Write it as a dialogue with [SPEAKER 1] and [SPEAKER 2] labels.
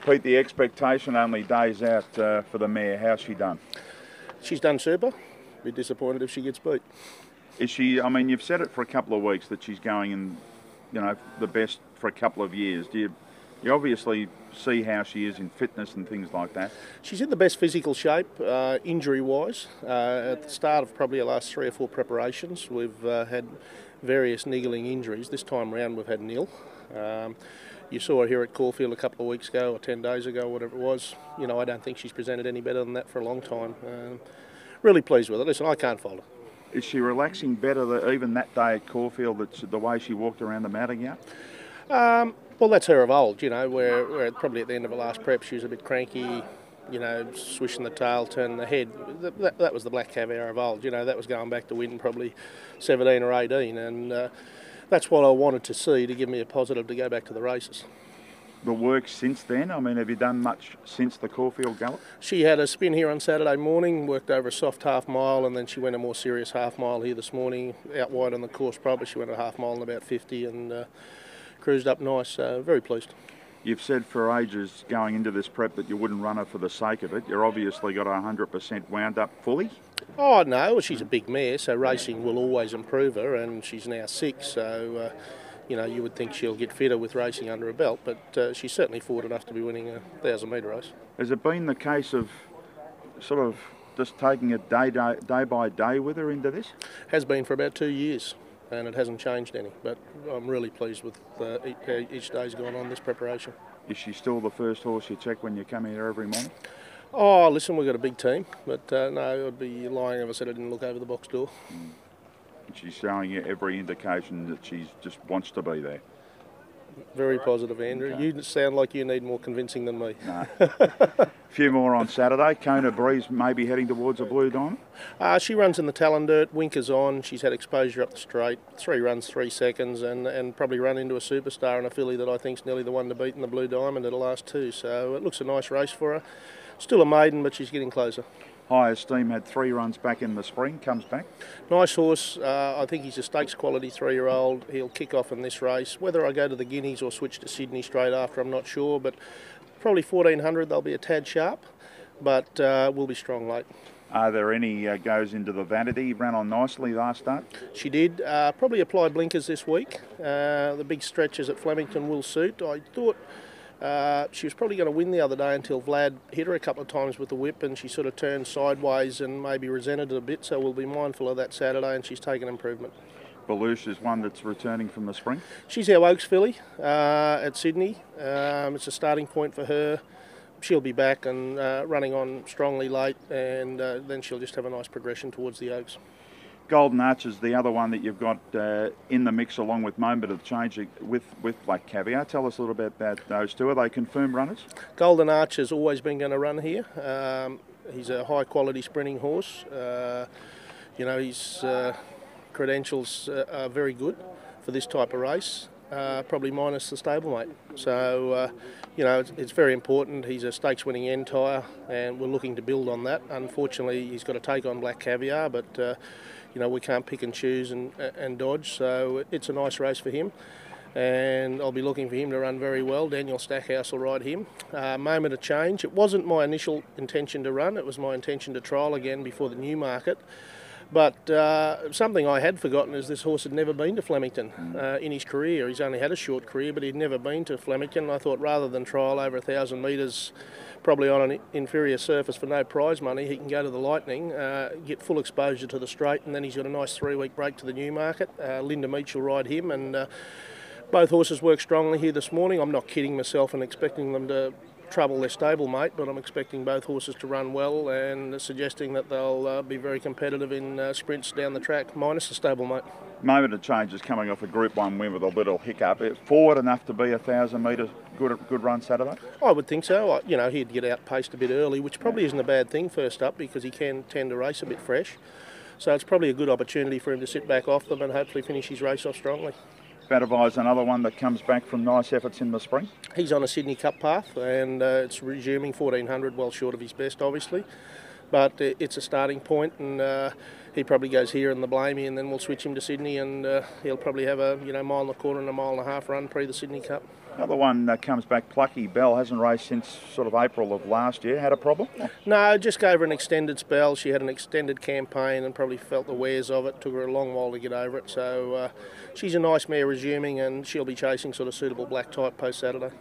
[SPEAKER 1] Pete, the expectation only days out for the mare. How's she done?
[SPEAKER 2] She's done super. Be disappointed if she gets beat.
[SPEAKER 1] Is she? I mean, you've said it for a couple of weeks that she's going in, the best for a couple of years. You obviously see how she is in fitness and things like that?
[SPEAKER 2] She's in the best physical shape, injury-wise. At the start of probably the last 3 or 4 preparations, we've had various niggling injuries. This time round we've had nil. You saw her here at Caulfield a couple of weeks ago, or 10 days ago, whatever it was. I don't think she's presented any better than that for a long time. Really pleased with her. Listen, I can't fault her.
[SPEAKER 1] Is she relaxing better even that day at Caulfield, the way she walked around the matting yard?
[SPEAKER 2] Well, that's her of old, where probably at the end of the last prep she was a bit cranky, swishing the tail, turning the head. That was the black caviar of old, that was going back to Winton probably 17 or 18, and that's what I wanted to see to give me a positive to go back to the races.
[SPEAKER 1] The work since then? I mean, have you done much since the Caulfield Gallop?
[SPEAKER 2] She had a spin here on Saturday morning, worked over a soft half mile, and then she went a more serious half mile here this morning, out wide on the course probably. She went a half mile in about 50 and cruised up nice. Very pleased.
[SPEAKER 1] You've said for ages going into this prep that you wouldn't run her for the sake of it. You've obviously got 100% wound up fully.
[SPEAKER 2] Oh no, well, she's a big mare, so racing will always improve her, and she's now 6, so you would think she'll get fitter with racing under her belt, but she's certainly forward enough to be winning a 1,000-metre race.
[SPEAKER 1] Has it been the case of sort of just taking it day by day with her into this?
[SPEAKER 2] Has been for about 2 years, and it hasn't changed any, but I'm really pleased with each day's gone on this preparation.
[SPEAKER 1] Is she still the first horse you check when you come here every morning?
[SPEAKER 2] Oh, listen, we've got a big team, but no, I'd be lying if I said I didn't look over the box door.
[SPEAKER 1] She's showing you every indication that she just wants to be there.
[SPEAKER 2] Very positive, Andrew. Okay. You sound like you need more convincing than me.
[SPEAKER 1] No. A few more on Saturday. Kona Breeze may be heading towards a Blue Diamond.
[SPEAKER 2] She runs in the Talon Dirt. Winker's on. She's had exposure up the straight. 3 runs, 3 seconds, and probably run into a superstar and a filly that I think's nearly the one to beat in the Blue Diamond at the last 2. So it looks a nice race for her. Still a maiden, but she's getting closer.
[SPEAKER 1] High Esteem had 3 runs back in the spring, comes back.
[SPEAKER 2] Nice horse. I think he's a stakes quality 3-year-old. He'll kick off in this race. Whether I go to the Guineas or switch to Sydney straight after, I'm not sure, but probably 1400 they'll be a tad sharp, but we'll be strong late.
[SPEAKER 1] Are there any goes into the Vanity? Ran on nicely last start?
[SPEAKER 2] She did. Probably apply blinkers this week. The big stretches at Flemington will suit. I thought she was probably going to win the other day until Vlad hit her a couple of times with the whip, and she sort of turned sideways and maybe resented it a bit, so we'll be mindful of that Saturday, and she's taken improvement.
[SPEAKER 1] Belush is one that's returning from the spring?
[SPEAKER 2] She's our Oaks filly at Sydney. It's a starting point for her. She'll be back and running on strongly late, and then she'll just have a nice progression towards the Oaks.
[SPEAKER 1] Golden Arch is the other one that you've got in the mix along with Moment of Change with Black Caviar. Tell us a little bit about those two. Are they confirmed runners?
[SPEAKER 2] Golden Arch has always been going to run here. He's a high quality sprinting horse. His credentials are very good for this type of race, probably minus the stablemate. So, it's very important. He's a stakes winning end tyre, and we're looking to build on that. Unfortunately, he's got to take on Black Caviar, but we can't pick and choose and dodge, so it's a nice race for him, and I'll be looking for him to run very well. Daniel Stackhouse will ride him. Moment of Change. It wasn't my initial intention to run, it was my intention to trial again before the Newmarket. But something I had forgotten is this horse had never been to Flemington in his career. He's only had a short career, but he'd never been to Flemington. I thought rather than trial over 1,000 metres, probably on an inferior surface for no prize money, he can go to the Lightning, get full exposure to the straight, and then he's got a nice 3-week break to the Newmarket. Linda Meach will ride him, and both horses work strongly here this morning. I'm not kidding myself and expecting them to trouble their stablemate, but I'm expecting both horses to run well and suggesting that they'll be very competitive in sprints down the track, minus the stablemate.
[SPEAKER 1] Moment of Change is coming off a Group 1 win with a little hiccup. Forward enough to be a 1,000 metre good run Saturday?
[SPEAKER 2] I would think so. He'd get outpaced a bit early, which probably isn't a bad thing first up, because he can tend to race a bit fresh. So it's probably a good opportunity for him to sit back off them and hopefully finish his race off strongly.
[SPEAKER 1] Batavi's another one that comes back from nice efforts in the spring.
[SPEAKER 2] He's on a Sydney Cup path, and it's resuming 1400, well short of his best obviously, but it's a starting point, and he probably goes here in the Blamey, and then we'll switch him to Sydney, and he'll probably have a mile and a quarter and a mile and a half run pre the Sydney Cup.
[SPEAKER 1] Another one comes back, Plucky Bell, hasn't raced since sort of April of last year. Had a problem?
[SPEAKER 2] No, just gave her an extended spell. She had an extended campaign and probably felt the wares of it. Took her a long while to get over it. So she's a nice mare resuming, and she'll be chasing sort of suitable black type post Saturday.